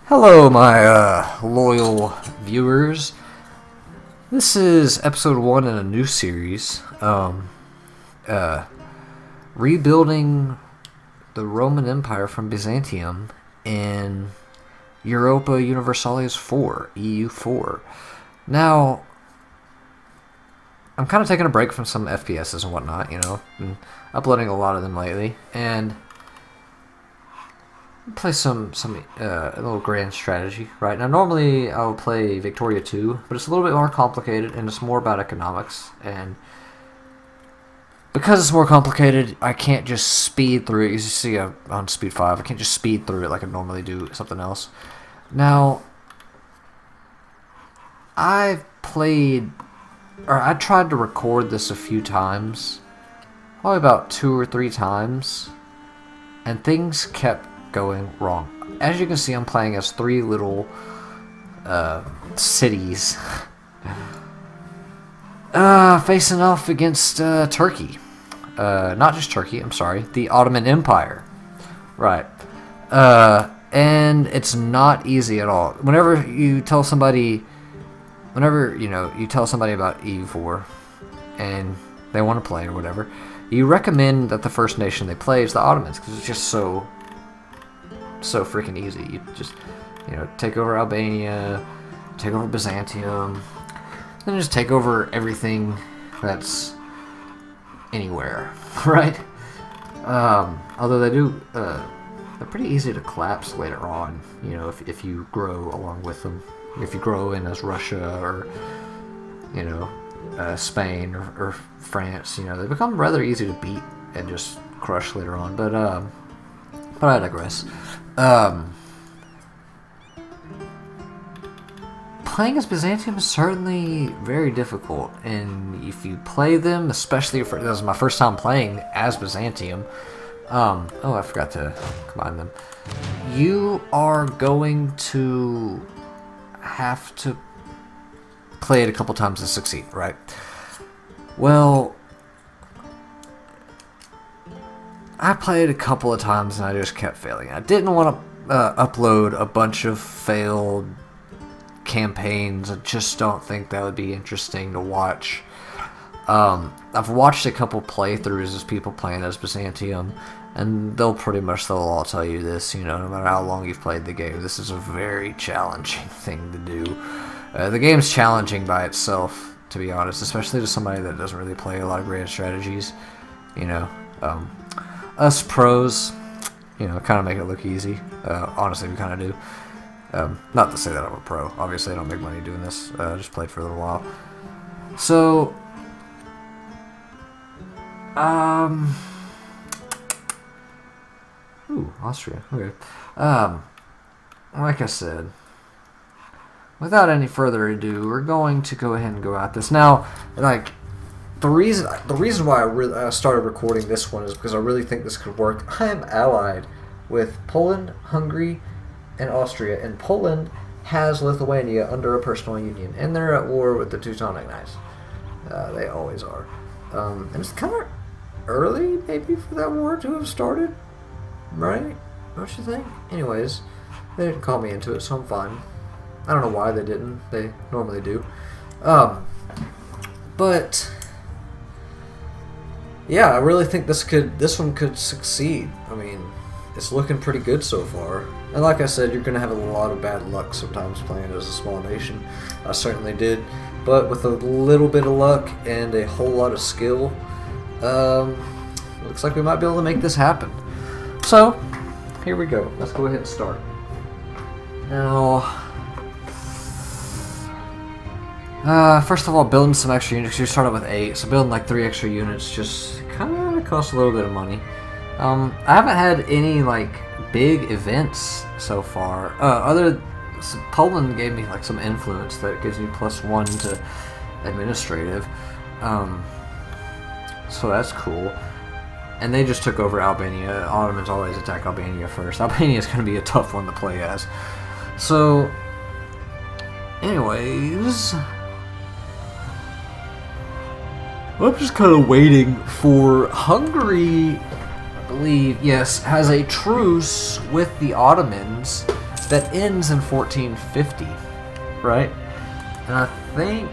Hello, my loyal viewers. This is episode 1 in a new series, rebuilding the Roman Empire from Byzantium in Europa Universalis 4, EU4. Now, I'm kind of taking a break from some FPSs and whatnot, you know, been uploading a lot of them lately, and play some a little grand strategy. Right now, normally I'll play Victoria 2, but it's a little bit more complicated and it's more about economics. And because it's more complicated, I can't just speed through it. You see, on speed 5, I can't just speed through it like I normally do something else. Now, I tried to record this a few times, probably about 2 or 3 times, and things kept going wrong. As you can see, I'm playing as 3 little cities facing off against Turkey. Not just Turkey, I'm sorry, the Ottoman Empire. Right. And it's not easy at all. Whenever you tell somebody about EU4 and they want to play or whatever, you recommend that the first nation they play is the Ottomans, because it's just so freaking easy. You just, take over Albania, take over Byzantium, then just take over everything that's anywhere, right? Although they're pretty easy to collapse later on, if you grow along with them. If you grow in as Russia or, Spain or France, they become rather easy to beat and just crush later on. But I digress. Playing as Byzantium is certainly very difficult, and if you play them, especially if this is my first time playing as Byzantium, oh, I forgot to combine them, you are going to have to play it a couple times to succeed, right? Well, I played a couple of times and I just kept failing. I didn't want to upload a bunch of failed campaigns. I just don't think that would be interesting to watch. I've watched a couple playthroughs of people playing as Byzantium, and they'll all tell you this, no matter how long you've played the game, this is a very challenging thing to do. The game's challenging by itself, to be honest, especially to somebody that doesn't really play a lot of grand strategies. Us pros, kind of make it look easy. Honestly, we kind of do. Not to say that I'm a pro. Obviously, I don't make money doing this. I just played for a little while. So, ooh, Austria. Okay. Like I said, without any further ado, we're going to go ahead and go at this. Now, the reason why I started recording this one is because I really think this could work. I am allied with Poland, Hungary, and Austria, and Poland has Lithuania under a personal union, and they're at war with the Teutonic Knights. They always are. And it's kind of early, maybe, for that war to have started, right? Don't you think? Anyways, they didn't call me into it, so I'm fine. I don't know why they didn't. They normally do. But yeah, I really think this one could succeed. I mean, it's looking pretty good so far. And like I said, you're going to have a lot of bad luck sometimes playing as a small nation. I certainly did. But with a little bit of luck and a whole lot of skill, looks like we might be able to make this happen. So, here we go. Let's go ahead and start. Now, first of all, building some extra units. You start out with 8, so building like 3 extra units just kind of costs a little bit of money. I haven't had any big events so far. Poland gave me some influence that gives me +1 to administrative, so that's cool. And they just took over Albania. Ottomans always attack Albania first. Albania is going to be a tough one to play as. So, anyways, I'm just kind of waiting for Hungary. I believe, yes, has a truce with the Ottomans that ends in 1450, right? And I think...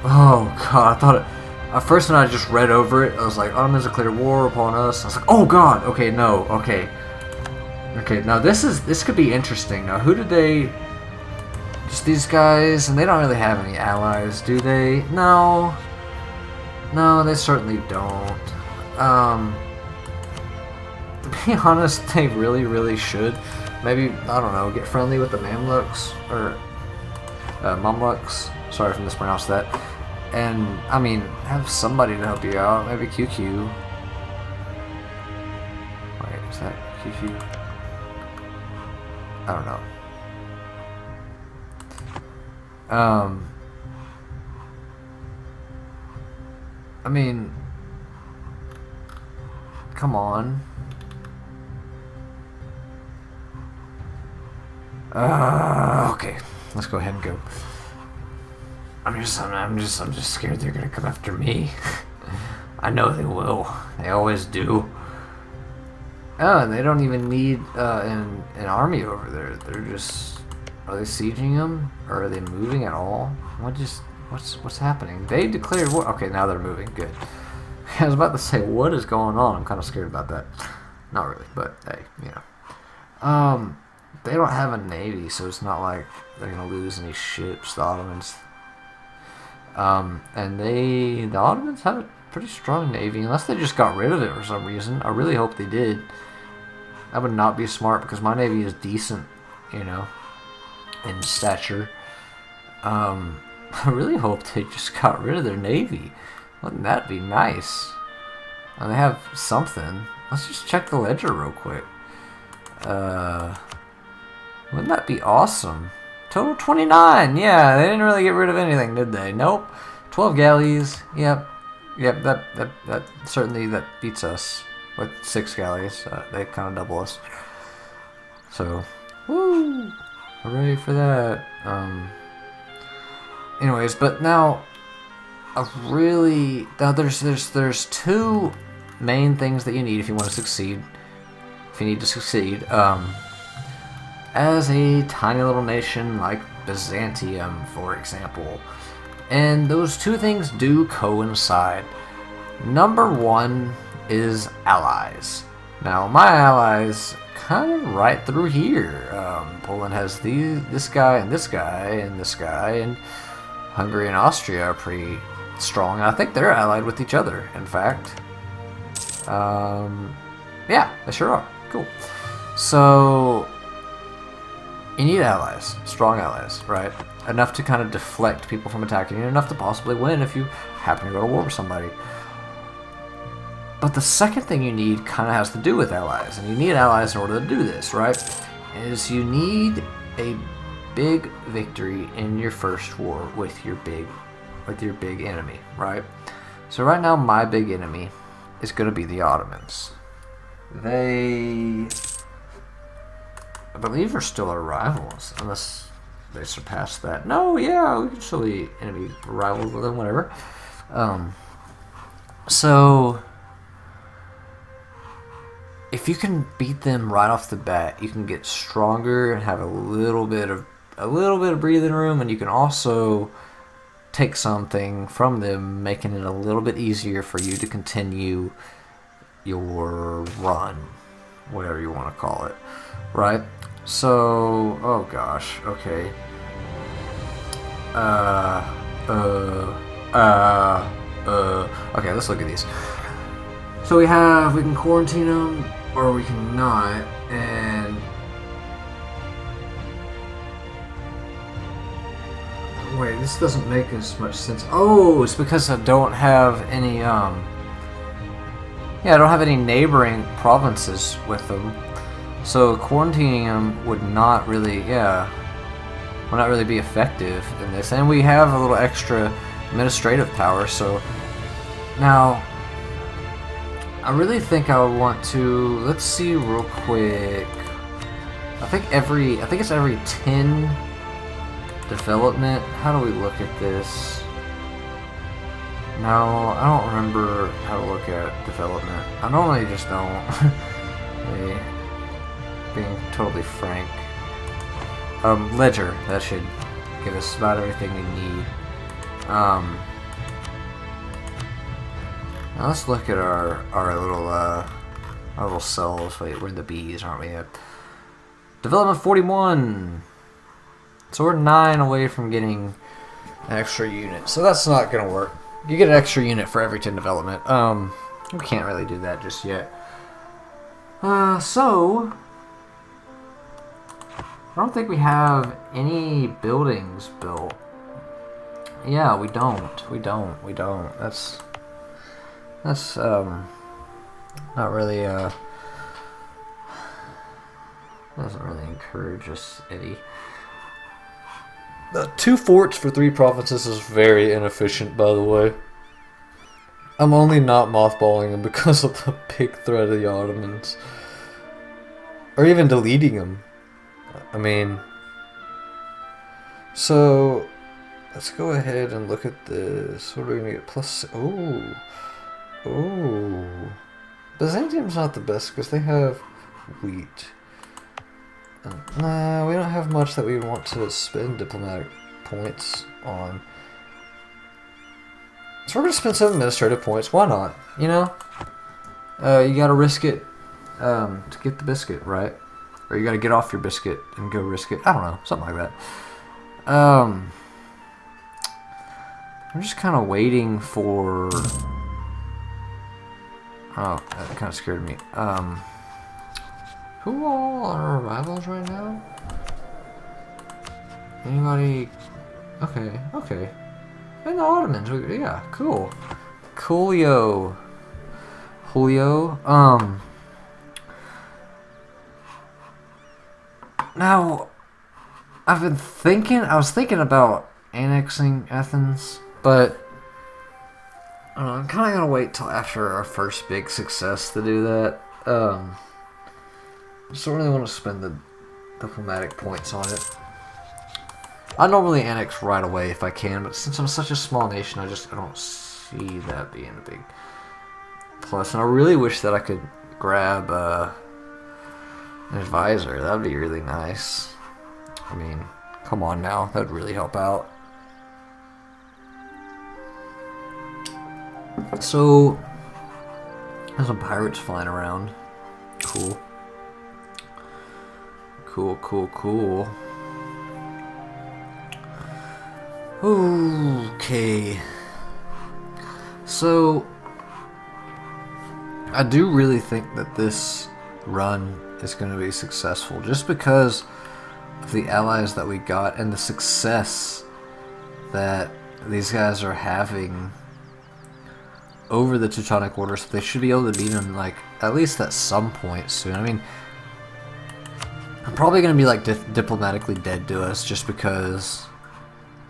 Oh god, I thought it... At first when I just read over it, I was like, Ottomans declared war upon us. I was like, oh god, okay, no, okay. Okay, now this could be interesting. Now who did they... Just these guys, and they don't really have any allies, do they? No. No, they certainly don't. To be honest, they really should. Maybe, I don't know, get friendly with the Mamluks, or Mamluks. Sorry if I mispronounced that. And, I mean, have somebody to help you out. Maybe QQ. Wait, is that QQ? I don't know. I mean, come on. Okay, let's go ahead and go. I'm just scared they're gonna come after me. I know they will. They always do. Oh, and they don't even need an army over there. They're just... Are they sieging them? Or are they moving at all? What's happening? They declared war. Okay, now they're moving. Good. I was about to say, what is going on? I'm kind of scared about that. Not really, but hey, you know. They don't have a navy, so it's not like they're gonna lose any ships, the Ottomans. And the Ottomans have a pretty strong navy, unless they just got rid of it for some reason. I really hope they did. That would not be smart, because my navy is decent, you know, in stature. I really hope they just got rid of their navy. Wouldn't that be nice? And they have something. Let's just check the ledger real quick. Wouldn't that be awesome? Total 29. Yeah, they didn't really get rid of anything, did they? Nope. 12 galleys. Yep. Yep. That certainly that beats us with 6 galleys. They kind of double us. So, woo! Hooray for that. Anyways, but now, there's 2 main things that you need if you want to succeed. If you need to succeed, as a tiny little nation like Byzantium, for example. And those 2 things do coincide. Number 1 is allies. Now, my allies kind of right through here. Poland has this guy, and this guy, and this guy, and Hungary and Austria are pretty strong. I think they're allied with each other, in fact. Yeah, they sure are. Cool. So, you need allies, strong allies, right? Enough to kind of deflect people from attacking you, enough to possibly win if you happen to go to war with somebody. But the second thing you need kind of has to do with allies, and you need allies in order to do this, right? Is you need a big victory in your first war with your big enemy, right? So right now, my big enemy is going to be the Ottomans. They, I believe, are still our rivals, unless they surpass that. No, yeah, we can still be enemy rivals with them, whatever. So if you can beat them right off the bat, you can get stronger and have a little bit of breathing room, and you can also take something from them, making it a little bit easier for you to continue your run, whatever you want to call it, right? So, oh gosh, okay. Okay, let's look at these. So we can quarantine them, or we can not, and wait, this doesn't make as much sense. Oh, it's because I don't have any, yeah, I don't have any neighboring provinces with them. So quarantining them would not really, would not really be effective in this. And we have a little extra administrative power, so now I really think I would want to, let's see real quick. I think it's every 10 development. How do we look at this? No, I don't remember how to look at development. I normally just don't. totally frank. Ledger, that should give us about everything we need. Now let's look at our little cells. Wait, we're the bees, aren't we? Yet? Development 41. So we're 9 away from getting an extra unit. So that's not gonna work. You get an extra unit for every 10 development. We can't really do that just yet. So I don't think we have any buildings built. Yeah, we don't. That's not really doesn't really encourage us any. 2 forts for 3 provinces is very inefficient, by the way. I'm only not mothballing them because of the big threat of the Ottomans. Or even deleting them. I mean... So... Let's go ahead and look at this. What are we going to get? Plus... Oh! Oh! Byzantium's not the best because they have wheat. Nah, we don't have much that we want to spend diplomatic points on. So we're going to spend some administrative points. Why not? You know? You got to risk it to get the biscuit, right? Or you got to get off your biscuit and go risk it. I don't know. Something like that. I'm just kind of waiting for... Oh, that kind of scared me. Who all are our rivals right now? Anybody? Okay, okay. And the Ottomans, yeah, cool. Coolio. Julio. Now, I was thinking about annexing Athens, but I don't know, I'm kind of gonna wait till after our first big success to do that. I just don't really want to spend the diplomatic points on it. I normally annex right away if I can, but since I'm such a small nation, I don't see that being a big plus. And I really wish that I could grab an advisor. That would be really nice. I mean, come on now, that would really help out. So, there's some pirates flying around. Cool. Cool, cool, cool. Okay. So, I do really think that this run is going to be successful just because of the allies that we got and the success that these guys are having over the Teutonic Order. So they should be able to beat them, like, at least at some point soon. I mean, I'm probably going to be, like, diplomatically dead to us just because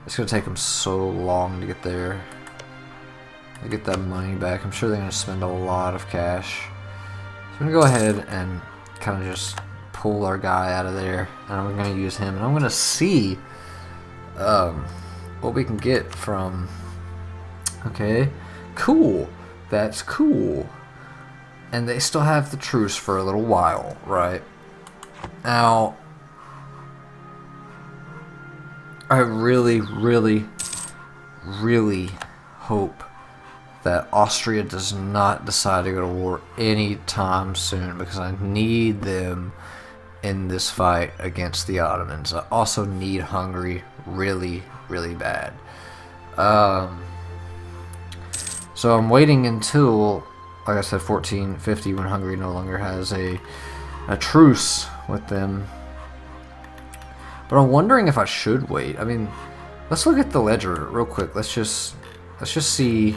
it's going to take them so long to get there. To get that money back. I'm sure they're going to spend a lot of cash. So I'm going to go ahead and kind of just pull our guy out of there. And we're going to use him. And I'm going to see what we can get from... Okay. Cool. That's cool. And they still have the truce for a little while, right? Now, I really, really, really hope that Austria does not decide to go to war anytime soon, because I need them in this fight against the Ottomans. I also need Hungary really, really bad. So I'm waiting until, like I said, 1450, when Hungary no longer has a truce with them. But I'm wondering if I should wait. I mean, let's look at the ledger real quick. Let's just see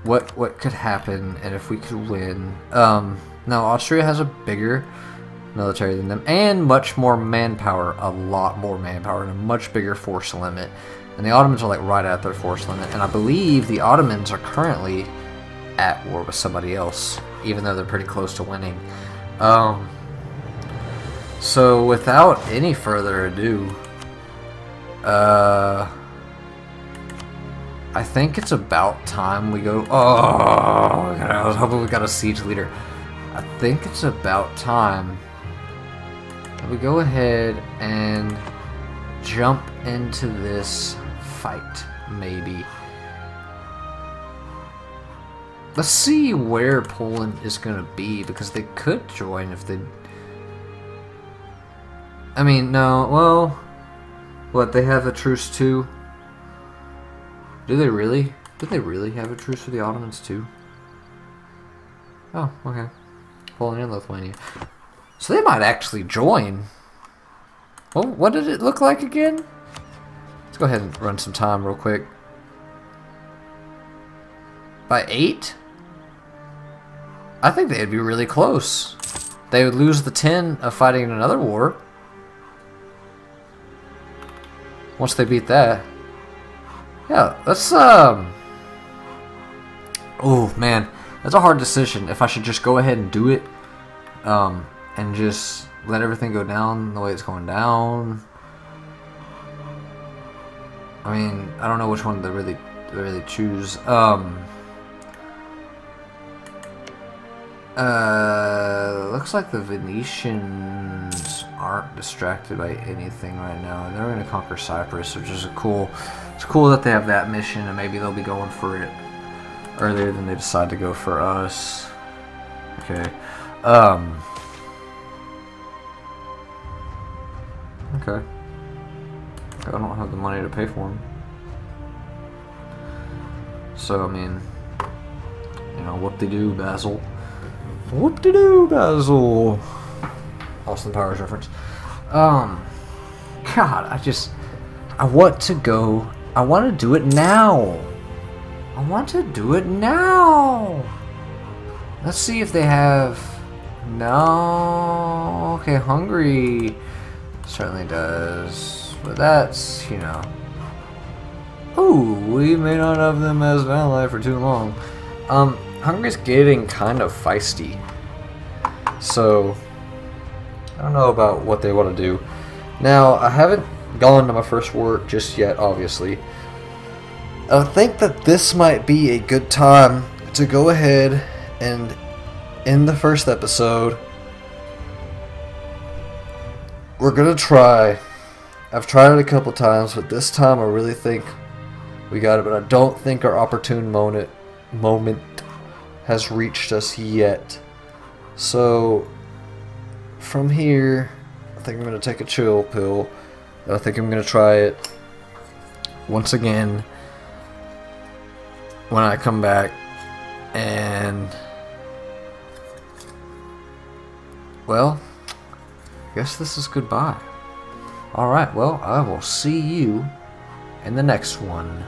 what could happen and if we could win. Now Austria has a bigger military than them and much more manpower, a lot more manpower, and a much bigger force limit. And the Ottomans are like right at their force limit. And I believe the Ottomans are currently at war with somebody else, even though they're pretty close to winning. So without any further ado, I think it's about time we go... Oh, God, I was hoping we got a siege leader. I think it's about time we go ahead and jump into this fight, maybe. Let's see where Poland is going to be, because they could join if they... I mean, no, well... What, they have a truce too? Do they really? Did they really have a truce with the Ottomans too? Oh, okay. Poland and Lithuania. So they might actually join. Well, what did it look like again? Let's go ahead and run some time real quick. By 8? I think they'd be really close. They would lose the 10 of fighting in another war. Once they beat that. Yeah, let's, oh, man. That's a hard decision. If I should just go ahead and do it. And just let everything go down the way it's going down. I mean, I don't know which one to really choose. Looks like the Venetians aren't distracted by anything right now, and they're going to conquer Cyprus, which is cool. It's cool that they have that mission, and maybe they'll be going for it earlier than they decide to go for us. Okay. Okay. I don't have the money to pay for them. So, I mean, you know, whoop-de-doo, Basil. Whoop-de-doo, Basil. Austin Powers reference. God, I want to go. I want to do it now. I want to do it now. Let's see if they have. No. Okay, Hungary certainly does. But that's, you know. Ooh, we may not have them as an ally for too long. Hungary's getting kind of feisty. So, I don't know about what they want to do. Now, I haven't gone to my first war just yet, obviously. I think that this might be a good time to go ahead and in the first episode, we're going to try. I've tried it a couple times, but this time I really think we got it. But I don't think our opportune moment has reached us yet. So, from here, I think I'm going to take a chill pill. I think I'm going to try it once again when I come back. And, well, I guess this is goodbye. Alright, well, I will see you in the next one.